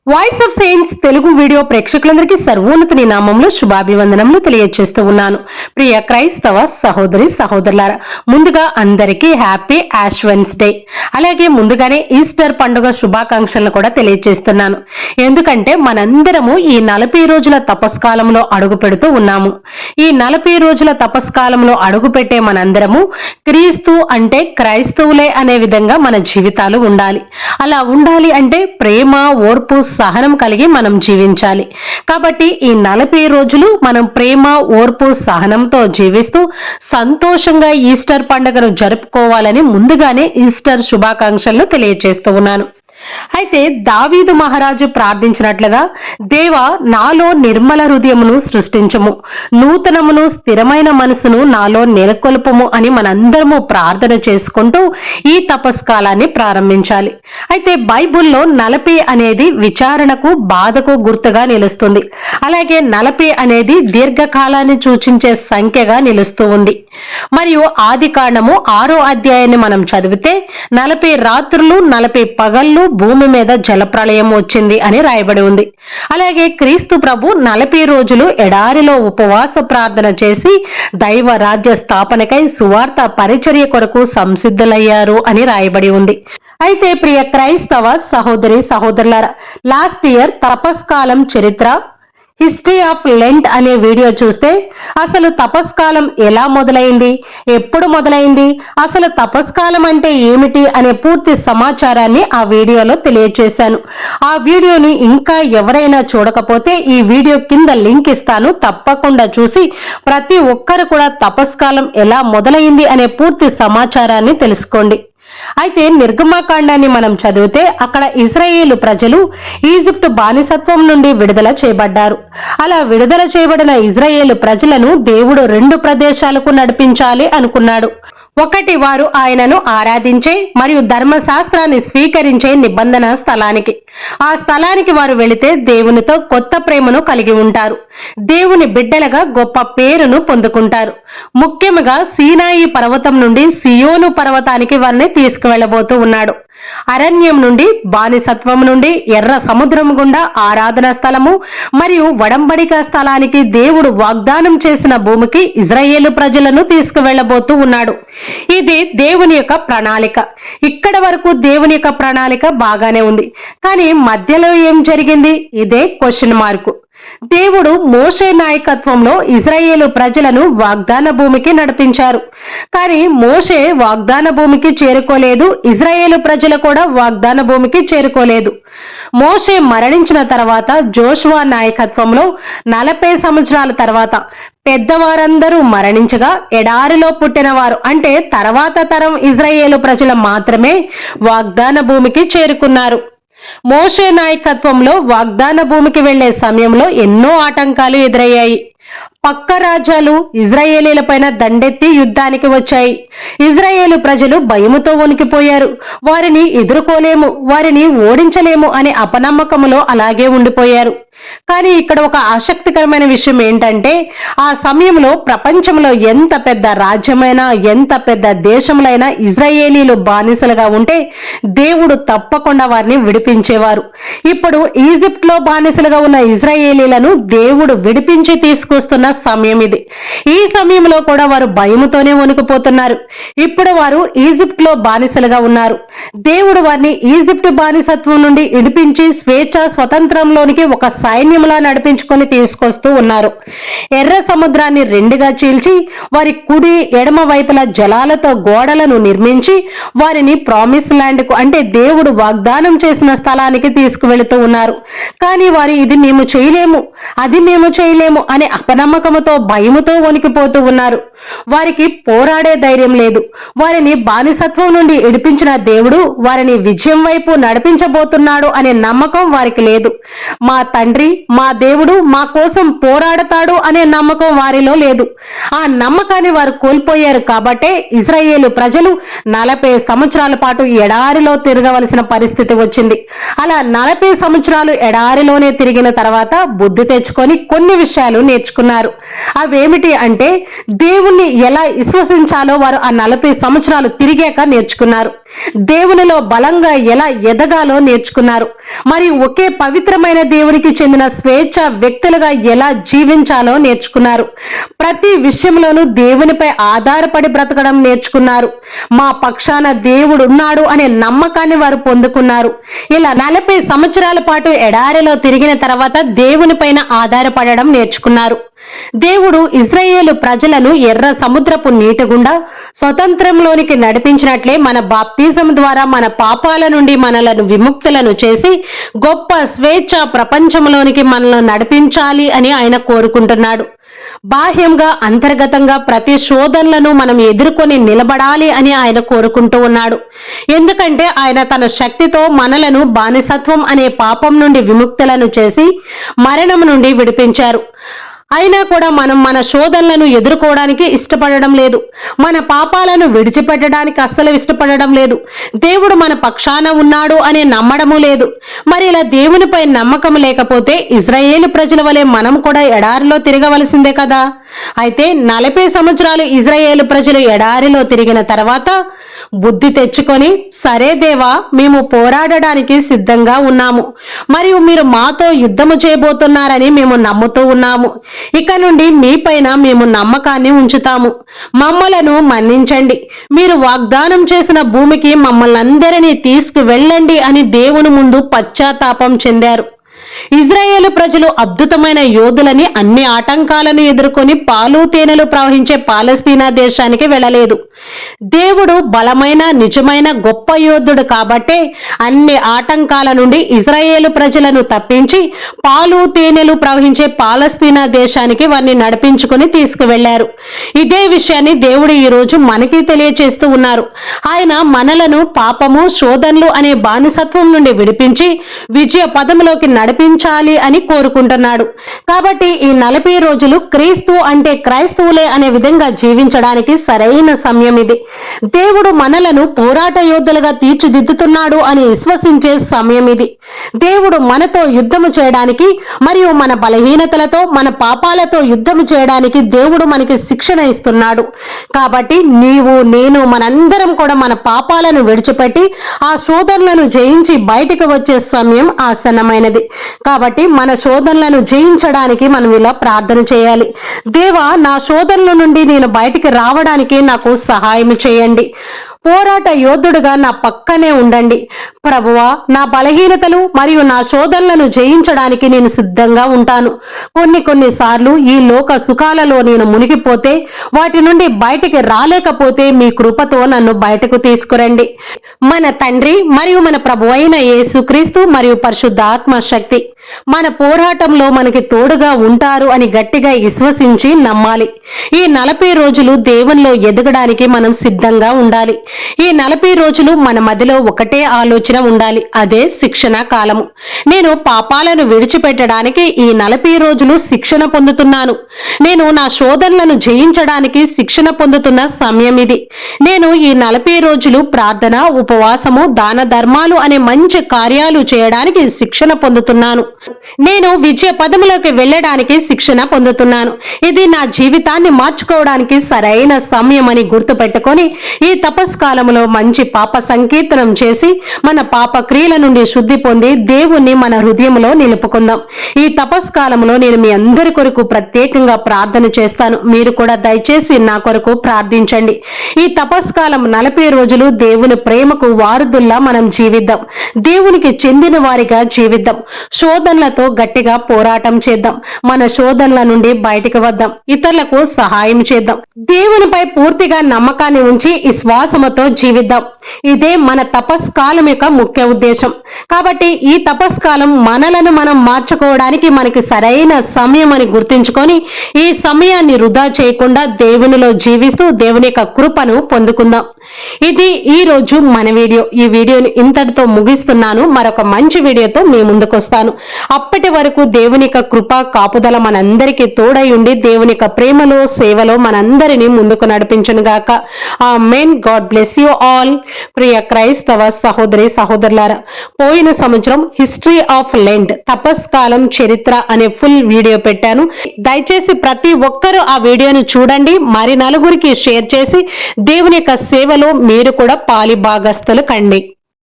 Voice of saints Telugu video ప్రేక్షకులందరికీ సర్వోన్నతుని నామంలో శుభాభివందనములు తెలియజేస్తూ ఉన్నాను. ప్రియ క్రైస్తవ సహోదరి సహోదరులారా, ముందుగా అందరికీ హ్యాపీ యాష్ వెన్స్డే, అలాగే ముందుగానే ఈస్టర్ పండుగ శుభాకాంక్షలను కూడా తెలియజేస్తున్నాను. ఎందుకంటే మనందరము ఈ 40 రోజుల తపస్కాలంలో అడుగు పెడుతూ ఉన్నాము. ఈ 40 రోజుల తపస్కాలంలో అడుగు పెట్టే మనందరము క్రీస్తు అంటే క్రైస్తవులే అనే విధంగా మన జీవితాలు ఉండాలి. అలా ఉండాలి అంటే ప్రేమ, ఓర్పు, సహనం కలిగి మనం జీవించాలి. కాబట్టి ఈ 40 రోజులు మనం ప్రేమ, ఓర్పు, సహనంతో జీవిస్తూ సంతోషంగా ఈస్టర్ పండుగను జరుపుకోవాలని ముందుగానే ఈస్టర్ శుభాకాంక్షలను తెలియజేస్తూ ఉన్నాను. అయితే దావీదు మహారాజు ప్రార్థించినట్లుగా, దేవా నాలో నిర్మల హృదయమును సృష్టించుము, నూతనమును స్థిరమైన మనసును నాలో నెలకొల్పుము అని మనందరము ప్రార్థన చేసుకుంటూ ఈ తపస్కాలాన్ని ప్రారంభించాలి. అయితే బైబిల్లో 40 అనేది విచారణకు, బాధకు గుర్తుగా నిలుస్తుంది. అలాగే 40 అనేది దీర్ఘకాలాన్ని సూచించే సంఖ్యగా నిలుస్తూ ఉంది. మరియు ఆది కాండము 6వ అధ్యాయాన్ని మనం చదివితే 40 రాత్రులు 40 పగళ్ళు భూమి మీద జలప్రళయం వచ్చింది అని రాయబడి ఉంది. అలాగే క్రీస్తు ప్రభు 40 రోజులు ఎడారిలో ఉపవాస ప్రార్థన చేసి దైవ రాజ్య స్థాపనకై సువార్త పరిచర్య కొరకు సంసిద్ధులయ్యారు అని రాయబడి ఉంది. అయితే ప్రియ క్రైస్తవ సహోదరి సహోదరులారా, లాస్ట్ ఇయర్ తపస్కాలం చరిత్ర హిస్టరీ ఆఫ్ లెంట్ అనే వీడియో చూస్తే అసలు తపస్కాలం ఎలా మొదలైంది, ఎప్పుడు మొదలైంది, అసలు తపస్కాలం అంటే ఏమిటి అనే పూర్తి సమాచారాన్ని ఆ వీడియోలో తెలియజేశాను. ఆ వీడియోని ఇంకా ఎవరైనా చూడకపోతే ఈ వీడియో కింద లింక్ ఇస్తాను, తప్పకుండా చూసి ప్రతి ఒక్కరు కూడా తపస్కాలం ఎలా మొదలైంది అనే పూర్తి సమాచారాన్ని తెలుసుకోండి. అయితే నిర్గమాకాండాన్ని మనం చదివితే అక్కడ ఇశ్రాయేలు ప్రజలు ఈజిప్టు బానిసత్వం నుండి విడుదల చేయబడ్డారు. అలా విడుదల చేయబడిన ఇశ్రాయేలు ప్రజలను దేవుడు 2 ప్రదేశాలకు నడిపించాలి అనుకున్నాడు. ఒకటి, వారు ఆయనను ఆరాధించే మరియు ధర్మశాస్త్రాన్ని స్వీకరించే నిబంధన స్థలానికి. ఆ స్థలానికి వారు వెళితే దేవునితో కొత్త ప్రేమను కలిగి ఉంటారు, దేవుని బిడ్డలుగా గొప్ప పేరును పొందుకుంటారు. ముఖ్యంగా సీనాయి పర్వతం నుండి సియోను పర్వతానికి వారిని తీసుకువెళ్ళబోతూ ఉన్నాడు. అరణ్యం నుండి, బానిసత్వం నుండి, ఎర్ర సముద్రం గుండా ఆరాధన స్థలము మరియు వడంబడిక స్థలానికి దేవుడు వాగ్దానం చేసిన భూమికి ఇశ్రాయేలు ప్రజలను తీసుకువెళ్ళబోతూ ఉన్నాడు. ఇది దేవుని యొక్క ప్రణాళిక. ఇక్కడ వరకు దేవుని యొక్క ప్రణాళిక బాగానే ఉంది, కానీ మధ్యలో ఏం జరిగింది? ఇదే క్వశ్చన్ మార్కు. దేవుడు మోషే నాయకత్వంలో ఇశ్రాయేలు ప్రజలను వాగ్దాన భూమికి నడిపించారు. కానీ మోషే వాగ్దాన భూమికి చేరుకోలేదు, ఇశ్రాయేలు ప్రజలు కూడా వాగ్దాన భూమికి చేరుకోలేదు. మోషే మరణించిన తర్వాత జోషువా నాయకత్వంలో 40 సంవత్సరాల తర్వాత పెద్దవారందరూ మరణించగా ఎడారిలో పుట్టిన వారు అంటే తర్వాత తరం ఇశ్రాయేలు ప్రజలు మాత్రమే వాగ్దాన భూమికి చేరుకున్నారు. మోషే నాయకత్వంలో వాగ్దాన భూమికి వెళ్లే సమయంలో ఎన్నో ఆటంకాలు ఎదురయ్యాయి. పక్క రాజ్యాలు ఇశ్రాయేలీల పైన దండెత్తి యుద్ధానికి వచ్చాయి. ఇశ్రాయేలు ప్రజలు భయముతో వణికిపోయారు. వారిని ఎదుర్కోలేము, వారిని ఓడించలేము అనే అపనమ్మకములో అలాగే ఉండిపోయారు. కానీ ఇక్కడ ఒక ఆసక్తికరమైన విషయం ఏంటంటే, ఆ సమయంలో ప్రపంచంలో ఎంత పెద్ద రాజ్యమైనా, ఎంత పెద్ద దేశములైనా ఇశ్రాయేలీలు బానిసలుగా ఉంటే దేవుడు తప్పకుండా వారిని విడిపించేవారు. ఇప్పుడు ఈజిప్ట్ లో బానిసలుగా ఉన్న ఇశ్రాయేలీలను దేవుడు విడిపించి తీసుకొస్తున్న సమయం ఇది. ఈ సమయంలో కూడా వారు భయముతోనే వణికిపోతున్నారు. ఇప్పుడు వారు ఈజిప్ట్ లో బానిసలుగా ఉన్నారు. దేవుడు వారిని ఈజిప్ట్ బానిసత్వం నుండి విడిపించి స్వేచ్ఛ స్వతంత్రంలోనికి ఒక సైన్యంలా నడిపించుకొని తీసుకొస్తూ ఉన్నారు. ఎర్ర సముద్రాన్ని 2గా చీల్చి వారి కుడి ఎడమ వైపుల జలాలతో గోడలను నిర్మించి వారిని ప్రామిస్ ల్యాండ్ కు అంటే దేవుడు వాగ్దానం చేసిన స్థలానికి తీసుకువెళుతూ ఉన్నారు. కానీ వారు ఇది మేము చేయలేము, అది మేము చేయలేము అనే అపనమ్మకంతో భయముతో వణికిపోతూ ఉన్నారు. వారికి పోరాడే ధైర్యం లేదు. వారిని బానిసత్వం నుండి విడిపించిన దేవుడు వారిని విజయం వైపు నడిపించబోతున్నాడు అనే నమ్మకం వారికి లేదు. మా తండ్రి, మా దేవుడు మా కోసం పోరాడతాడు అనే నమ్మకం వారిలో లేదు. ఆ నమ్మకాన్ని వారు కోల్పోయారు. కాబట్టే ఇశ్రాయేలు ప్రజలు 40 సంవత్సరాల పాటు ఎడారిలో తిరగవలసిన పరిస్థితి వచ్చింది. అలా 40 సంవత్సరాలు ఎడారిలోనే తిరిగిన తర్వాత బుద్ధి తెచ్చుకొని కొన్ని విషయాలు నేర్చుకున్నారు. అవేమిటి అంటే, దేవుణ్ణి ఎలా విశ్వసించాలో వారు ఆ 40 సంవత్సరాలు తిరిగాక నేర్చుకున్నారు. దేవునిలో బలంగా ఎలా ఎదగాలో నేర్చుకున్నారు. మరియు ఒకే పవిత్రమైన దేవునికి చెందిన స్వేచ్ఛ వ్యక్తులుగా ఎలా జీవించాలో నేర్చుకున్నారు. ప్రతి విషయంలోనూ దేవునిపై ఆధారపడి బ్రతకడం నేర్చుకున్నారు. మా పక్షాన దేవుడు ఉన్నాడు అనే నమ్మకాన్ని వారు పొందుకున్నారు. ఇలా 40 సంవత్సరాల పాటు ఎడారిలో తిరిగిన తర్వాత దేవునిపైన ఆధారపడడం నేర్చుకున్నారు. దేవుడు ఇశ్రాయేలు ప్రజలను ఎర్ర సముద్రపు నీటి గుండా స్వతంత్రంలోనికి నడిపించినట్లే మన బాప్తిజం ద్వారా మన పాపాల నుండి మనలను విముక్తులను చేసి గొప్ప స్వేచ్ఛ ప్రపంచంలోనికి మనల్ని నడిపించాలి అని ఆయన కోరుకుంటున్నాడు. బాహ్యంగా అంతర్గతంగా ప్రతి శోధనలను మనం ఎదుర్కొని నిలబడాలి అని ఆయన కోరుకుంటూ ఉన్నాడు. ఎందుకంటే ఆయన తన శక్తితో మనలను బానిసత్వం అనే పాపం నుండి విముక్తులను చేసి మరణం నుండి విడిపించారు. అయినా కూడా మనం మన శోధనలను ఎదుర్కోవడానికి ఇష్టపడడం లేదు. మన పాపాలను విడిచిపెట్టడానికి అస్సలు ఇష్టపడడం లేదు. దేవుడు మన పక్షాన ఉన్నాడు అనే నమ్మడము లేదు. మరి ఇలా దేవునిపై నమ్మకం లేకపోతే ఇశ్రాయేలు ప్రజల వలె మనం కూడా ఎడారిలో తిరగవలసిందే కదా. అయితే 40 సంవత్సరాలు ఇశ్రాయేలు ప్రజలు ఎడారిలో తిరిగిన తర్వాత బుద్ధి తెచ్చుకొని, సరే దేవా, మేము పోరాడడానికి సిద్ధంగా ఉన్నాము, మరియు మీరు మాతో యుద్ధము చేయబోతున్నారని మేము నమ్ముతూ ఉన్నాము. ఇక నుండి మీపైన మేము నమ్మకాన్ని ఉంచుతాము. మమ్మలను మన్నించండి. మీరు వాగ్దానం చేసిన భూమికి మమ్మల్ని అందరినీ తీసుకువెళ్ళండి అని దేవుని ముందు పశ్చాత్తాపం చెందారు. ఇశ్రాయేలు ప్రజలు అద్భుతమైన యోధులని అన్ని ఆటంకాలను ఎదుర్కొని పాలు తేనెలు ప్రవహించే పాలస్తీనా దేశానికి వెళ్ళలేదు. దేవుడు బలమైన నిజమైన గొప్ప యోధుడు కాబట్టే అన్ని ఆటంకాల నుండి ఇశ్రాయేలు ప్రజలను తప్పించి పాలు తేనెలు ప్రవహించే పాలస్తీనా దేశానికి వారిని నడిపించుకుని తీసుకువెళ్లారు. ఇదే విషయాన్ని దేవుడు ఈ రోజు మనకి తెలియచేస్తూ ఉన్నారు. ఆయన మనలను పాపము శోధనలు అనే బానిసత్వం నుండి విడిపించి విజయ పదములోకి నడిపించాలి అని కోరుకుంటున్నాడు. కాబట్టి ఈ 40 రోజులు క్రీస్తు అంటే క్రైస్తవులే అనే విధంగా జీవించడానికి సరైన సమయం ఇది. దేవుడు మనలను పోరాట యోధులుగా తీర్చిదిద్దుతున్నాడు అని విశ్వసించే సమయం ఇది. దేవుడు మనతో యుద్ధము చేయడానికి మరియు మన బలహీనతలతో మన పాపాలతో యుద్ధము చేయడానికి దేవుడు మనకి శిక్షణ ఇస్తున్నాడు. కాబట్టి నీవు నేను మనందరం కూడా మన పాపాలను విడిచిపెట్టి ఆ శోధనలను జయించి బయటకు వచ్చే సమయం ఆసన్నమైనది. కాబట్టి మన శోధనలను జయించడానికి మనం ఇలా ప్రార్థన చేయాలి. దేవా, నా శోధనల నుండి నేను బయటికి రావడానికి నాకు సహాయం చేయండి. పోరాట యోధుడుగా నా పక్కనే ఉండండి. ప్రభువా, నా బలహీనతలు మరియు నా శోధనలను జయించడానికి నేను సిద్ధంగా ఉంటాను. కొన్నిసార్లు ఈ లోక సుఖాలలో నేను మునిగిపోతే, వాటి నుండి బయటికి రాలేకపోతే మీ కృపతో నన్ను బయటకు తీసుకురండి. మన తండ్రి మరియు మన ప్రభువైన యేసుక్రీస్తు మరియు పరిశుద్ధ ఆత్మ శక్తి మన పోరాటంలో మనకి తోడుగా ఉంటారు అని గట్టిగా విశ్వసించి నమ్మాలి. ఈ 40 రోజులు దేవునిలో ఎదగడానికి మనం సిద్ధంగా ఉండాలి. ఈ 40 రోజులు మన మదిలో ఒకటే ఆలోచన ఉండాలి, అదే శిక్షణ కాలము. నేను పాపాలను విడిచిపెట్టడానికి ఈ 40 రోజులు శిక్షణ పొందుతున్నాను. నేను నా శోధనలను జయించడానికి శిక్షణ పొందుతున్న సమయం ఇది. నేను ఈ 40 రోజులు ప్రార్థన, ఉపవాసము, దాన ధర్మాలు అనే మంచి కార్యాలు చేయడానికి శిక్షణ పొందుతున్నాను. నేను విజయ పదములోకి వెళ్ళడానికి శిక్షణ పొందుతున్నాను. ఇది నా జీవితాన్ని మార్చుకోవడానికి సరైన సమయం అని గుర్తుపెట్టుకొని ఈ తపస్కాలంలో మంచి పాప సంకీర్తనం చేసి మన పాప క్రియల నుండి శుద్ధి పొంది దేవుణ్ణి మన హృదయంలో నిలుపుకుందాం. ఈ తపస్కాలంలో నేను మీ అందరి కొరకు ప్రత్యేకంగా ప్రార్థన చేస్తాను. మీరు కూడా దయచేసి నా కొరకు ప్రార్థించండి. ఈ తపస్కాలం 40 రోజులు దేవుని ప్రేమకు వారధుల్లా మనం జీవిద్దాం. దేవునికి చెందిన వారిగా జీవిద్దాం. శోధనలతో గట్టిగా పోరాటం చేద్దాం. మన శోధనల నుండి బయటికి వద్దాం. ఇతరులకు సహాయం చేద్దాం. దేవునిపై పూర్తిగా నమ్మకాన్ని ఉంచి విశ్వాసముతో జీవిద్దాం. ఇదే మన తపస్కాలం యొక్క ముఖ్య ఉద్దేశం. కాబట్టి ఈ తపస్కాలం మనలను మనం మార్చుకోవడానికి మనకి సరైన సమయం అని గుర్తుంచుకొని ఈ సమయాన్ని వృధా చేయకుండా దేవునిలో జీవిస్తూ దేవుని యొక్క కృపను పొందుకుందాం. ఇది ఈ రోజు మన వీడియో. ఈ వీడియోని ఇంతటితో ముగిస్తున్నాను. మరొక మంచి వీడియోతో మీ ముందుకు వస్తాను. అప్పటి వరకు దేవుని యొక్క కృప కాపుదల మనందరికీ తోడై ఉండి దేవుని యొక్క ప్రేమలో సేవలో మనందరినీ ముందుకు నడిపించును గాక. ఆమేన్. God bless you all. ప్రియ క్రైస్తవ సహోదరి సహోదరులారా, పోయిన సంవత్సరం హిస్టరీ ఆఫ్ లెంట్ తపస్కాలం చరిత్ర అనే ఫుల్ వీడియో పెట్టాను. దయచేసి ప్రతి ఒక్కరూ ఆ వీడియోను చూడండి, మరి నలుగురికి షేర్ చేసి దేవుని యొక్క సేవలో మీరు కూడా పాలి భాగస్తులు కండి.